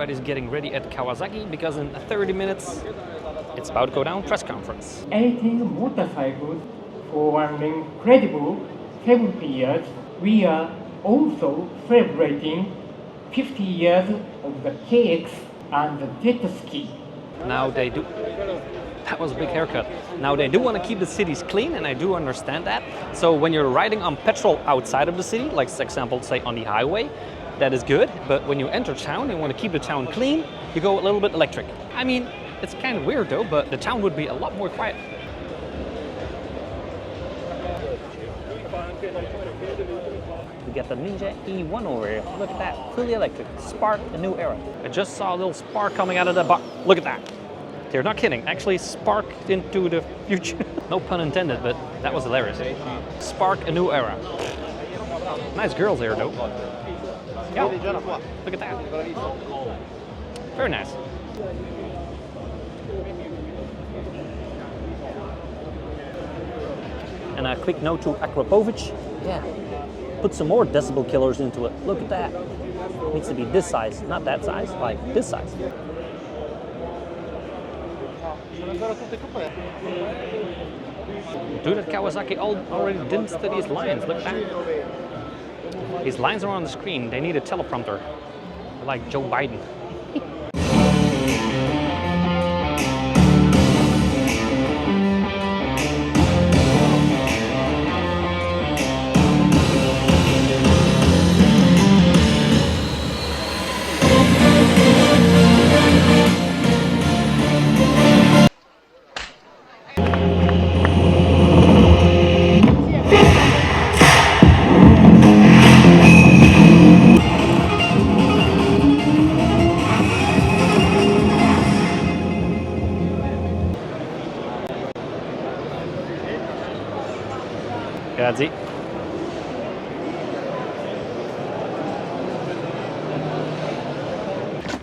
everybody's getting ready at Kawasaki because in 30 minutes it's about to go down press conference. 18 motorcycles for an incredible 70 years. We are also celebrating 50 years of the KX and the jet ski. Now they do. That was a big haircut. Now they do want to keep the cities clean, and I do understand that. So when you're riding on petrol outside of the city, like for example, say on the highway, that is good. But when you enter town and want to keep the town clean, you go a little bit electric. I mean, it's kind of weird though, but the town would be a lot more quiet. We got the Ninja E1 over here. Look at that, fully electric. Spark, a new era. I just saw a little spark coming out of the box. Look at that. They're not kidding, actually sparked into the future. No pun intended, but that was hilarious. Spark a new era. Nice girls here though. Yeah, look at that. Very nice. And a quick note to Akrapovic. Yeah, put some more decibel killers into it. Look at that. It needs to be this size, not that size, like this size. Dude at Kawasaki already didn't study his lines. Look at that. His lines are on the screen. They need a teleprompter, like Joe Biden. Grazie.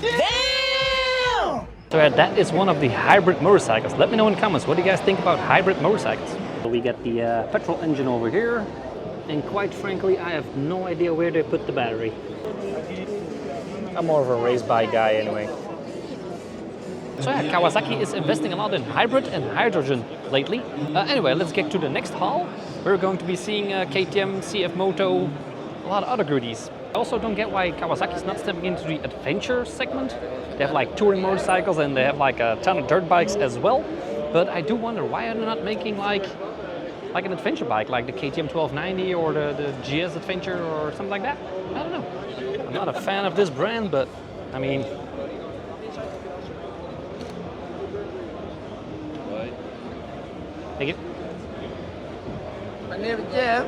Damn! So that is one of the hybrid motorcycles. Let me know in the comments, what do you guys think about hybrid motorcycles? So we got the petrol engine over here, and quite frankly, I have no idea where they put the battery. I'm more of a race bike guy anyway. So yeah, Kawasaki is investing a lot in hybrid and hydrogen lately. Anyway, let's get to the next haul. We're going to be seeing KTM, CF Moto, a lot of other goodies. I also don't get why Kawasaki is not stepping into the adventure segment. They have like touring motorcycles and they have like a ton of dirt bikes as well. But I do wonder why are they not making like an adventure bike, like the KTM 1290 or the GS Adventure or something like that. I don't know. I'm not a fan of this brand, but I mean, thank you. My name is Jeff.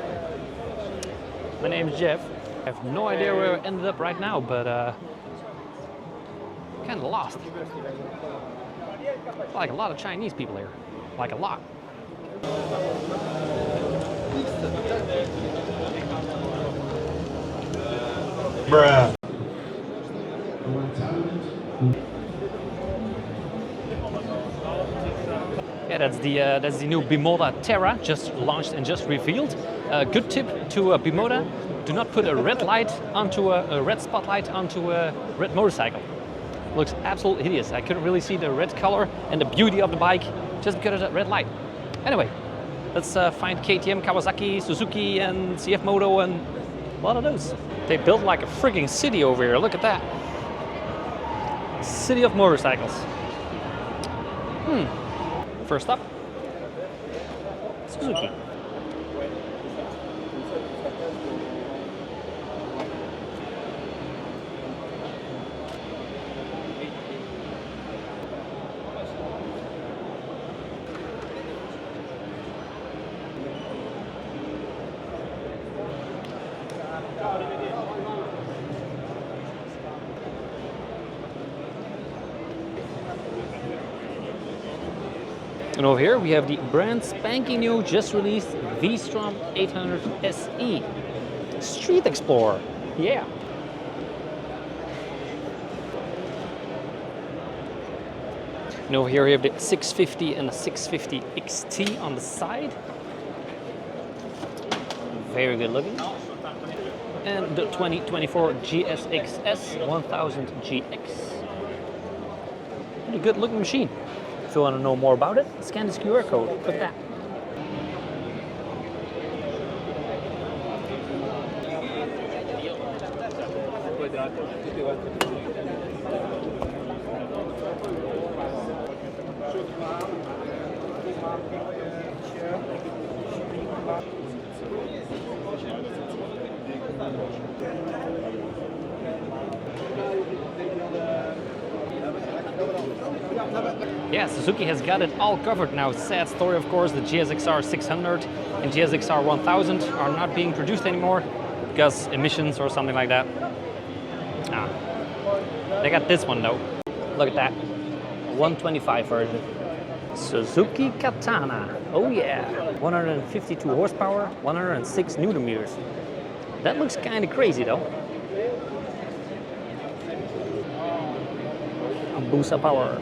My name is Jeff. I have no idea where I ended up right now, but kind of lost. Like a lot of Chinese people here, like a lot. Bruh. Yeah, that's the new Bimota Tera, just launched and just revealed. Good tip to Bimota: do not put a red light onto a red spotlight onto a red motorcycle. Looks absolutely hideous. I couldn't really see the red color and the beauty of the bike just because of that red light. Anyway, let's find KTM, Kawasaki, Suzuki, and CF Moto, and a lot of those. They built like a frigging city over here. Look at that. City of motorcycles. First up, Suzuki. And over here we have the brand spanking new, just released V-strom 800 SE. Street Explorer, yeah. And over here we have the 650 and the 650 XT on the side. Very good looking. And the 2024 GSX-S 1000 GX. pretty good looking machine. If you want to know more about it, scan this QR code. Look at that. Yeah, Suzuki has got it all covered now. Sad story, of course, the GSXR 600 and GSXR 1000 are not being produced anymore because emissions or something like that. They got this one though. Look at that. 125 version. Suzuki Katana. Oh yeah. 152 horsepower, 106 Newton meters. That looks kind of crazy though. Busa power.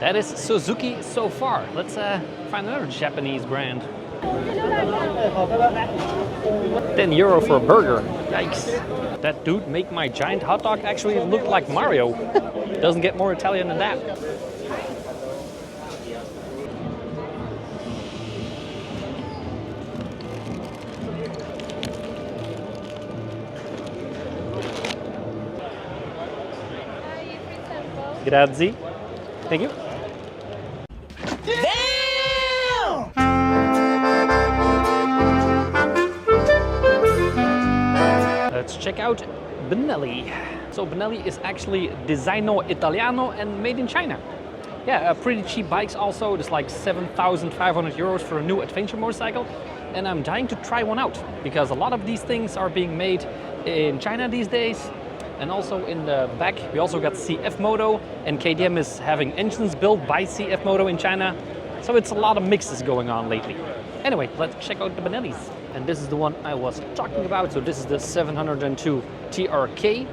That is Suzuki so far. Let's find another Japanese brand. €10 for a burger. Yikes. That dude make my giant hot dog actually look like Mario. Doesn't get more Italian than that. Grazie. Thank you. Damn! Let's check out Benelli. So Benelli is actually Designo Italiano and made in China. Yeah, pretty cheap bikes also. It's like 7,500 euros for a new adventure motorcycle. And I'm dying to try one out because a lot of these things are being made in China these days. And also in the back, we also got CF Moto, and KTM is having engines built by CF Moto in China. So it's a lot of mixes going on lately. Anyway, let's check out the Benellis. And this is the one I was talking about. So this is the 702 TRK.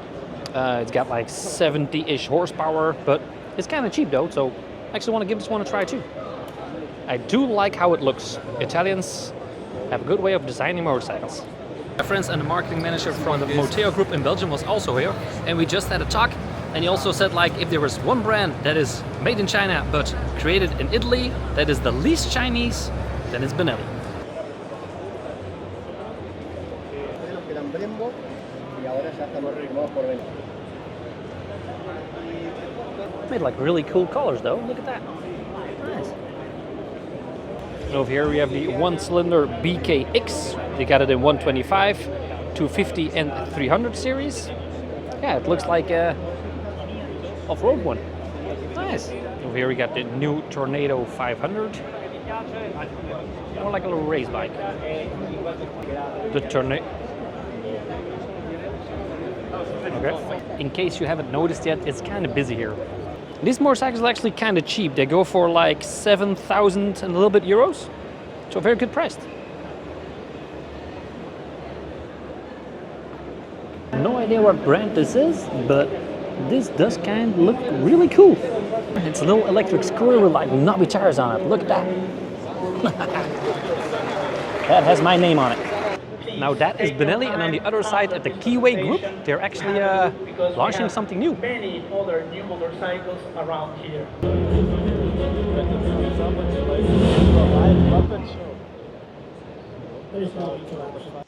It's got like 70-ish horsepower, but it's kind of cheap though. So I actually want to give this one a try too. I do like how it looks. Italians have a good way of designing motorcycles. My friends and the marketing manager from the Moto group in Belgium was also here, and we just had a talk, and he also said like if there was one brand that is made in China but created in Italy that is the least Chinese, then it's Benelli. Made like really cool colors though, look at that. Nice. And over here we have the one-cylinder BKX. They got it in 125, 250 and 300 series. Yeah, it looks like a off-road one. Nice. Over here we got the new Tornado 500. More like a little race bike. The Tornado. Okay. In case you haven't noticed yet, it's kind of busy here. These motorcycles are actually kind of cheap. They go for like 7,000 and a little bit euros. So very good priced. No idea what brand this is, but this does kind of look really cool. It's a little electric scooter with like knobby tires on it. Look at that. That has my name on it. Now that is Benelli, and on the other side at the Keeway group, they're actually launching something new. Many other new motorcycles around here. There's no interaction.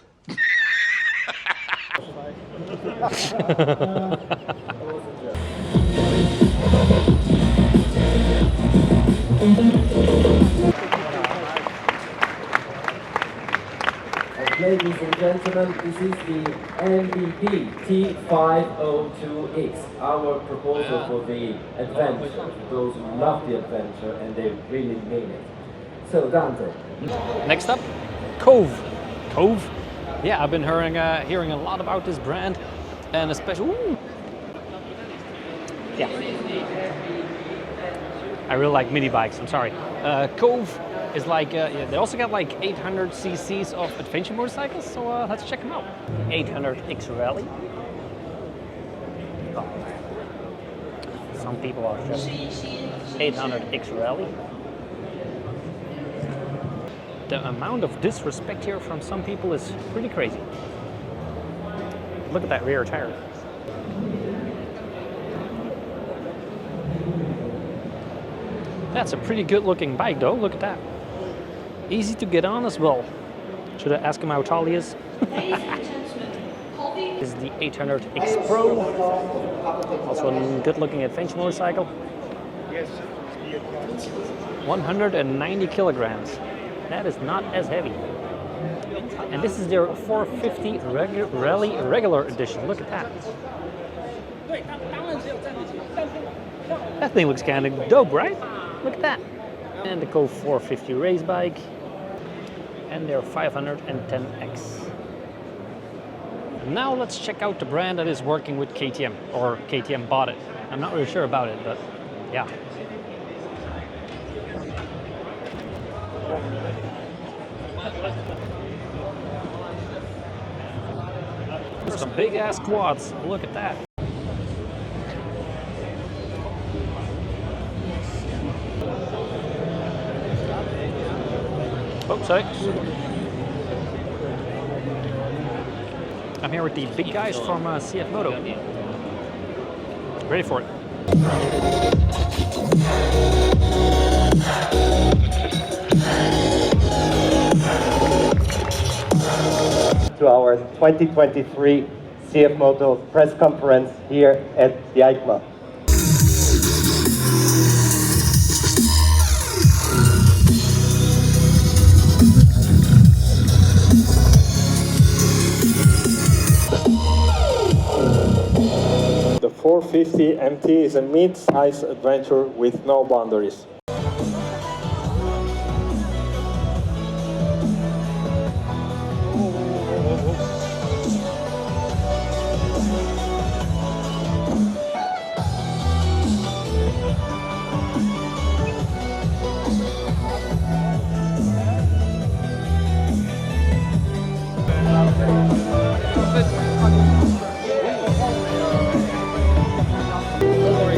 Ladies and gentlemen, this is the MVP T502X, our proposal for the adventure, those who love the adventure and they really mean it. So Dante. Next up, KOVE. KOVE? Yeah, I've been hearing a lot about this brand, and especially, ooh. Yeah. I really like mini bikes, I'm sorry. KOVE is like, they also got like 800 cc's of adventure motorcycles, so let's check them out. 800X Rally. Oh. Some people are just 800X Rally. the amount of disrespect here from some people is pretty crazy. Look at that rear tire. That's a pretty good looking bike though, look at that. Easy to get on as well. Should I ask him how tall he is? This is the 800X Pro. Also a good looking adventure motorcycle. 190 kilograms. That is not as heavy. And this is their 450 Rally Regular Edition. Look at that. That thing looks kind of dope, right? Look at that. And the KOVE 450 race bike. And their 510X. Now let's check out the brand that is working with KTM, or KTM bought it. I'm not really sure about it, but yeah. Some big ass quads. Look at that. Oh, sorry. I'm here with the big guys from CF Moto. Ready for it. To our 2023 CF Moto press conference here at the EICMA. The 450 MT is a mid-size adventure with no boundaries.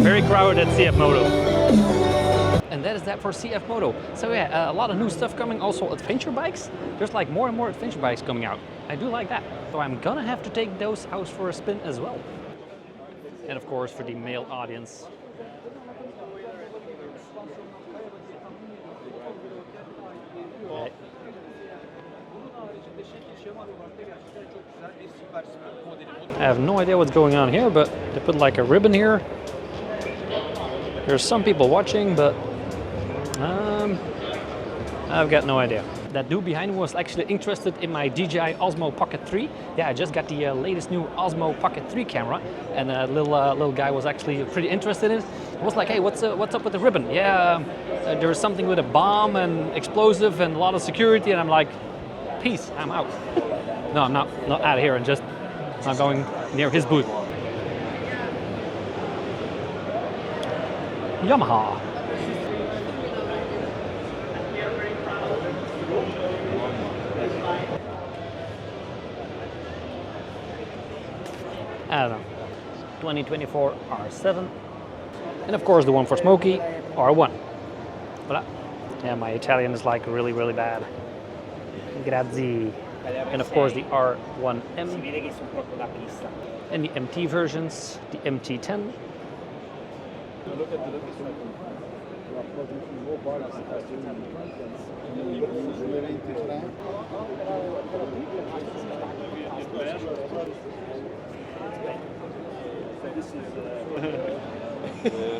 Very crowded at CF Moto. And that is that for CF Moto. So yeah, a lot of new stuff coming. Also adventure bikes. There's like more and more adventure bikes coming out. I do like that. So I'm gonna have to take those out for a spin as well. And of course for the male audience. Okay. I have no idea what's going on here, but they put like a ribbon here. There's some people watching, but I've got no idea. That dude behind me was actually interested in my DJI Osmo Pocket 3. Yeah, I just got the latest new Osmo Pocket 3 camera, and a little guy was actually pretty interested in it. I was like, hey, what's up with the ribbon? Yeah, there's something with a bomb and explosive and a lot of security, and I'm like, peace, I'm out. No, I'm not out of here, and just not going near his booth. Yamaha. I don't know. 2024 R7. And of course the one for Smokey, R1. Voila. Yeah, my Italian is like really, really bad. Grazie. And of course the R1M. And the MT versions, the MT10.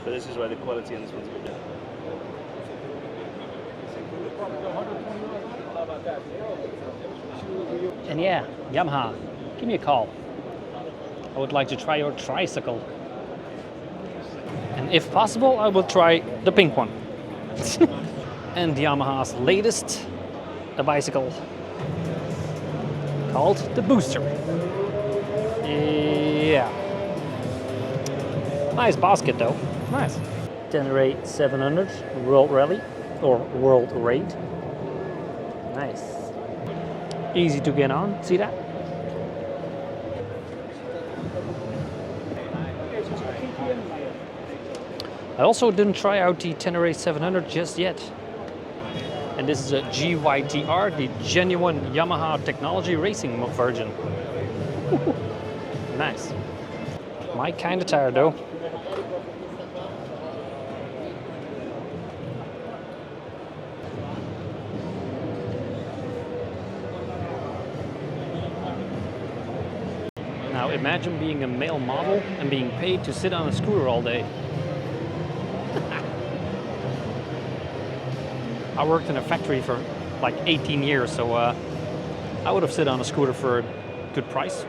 But this is why the quality on this one's good. And yeah, Yamaha, give me a call. I would like to try your tricycle. And if possible, I will try the pink one. And Yamaha's latest, a bicycle called the Booster. Yeah. Nice basket though, nice. Teneree 700 World Rally, or World Raid. Nice. Easy to get on, see that? I also didn't try out the Teneree 700 just yet. And this is a GYTR, the genuine Yamaha technology racing version. Nice. My kind of tire though. Now imagine being a male model and being paid to sit on a scooter all day. I worked in a factory for like 18 years, so I would have sit on a scooter for a good price.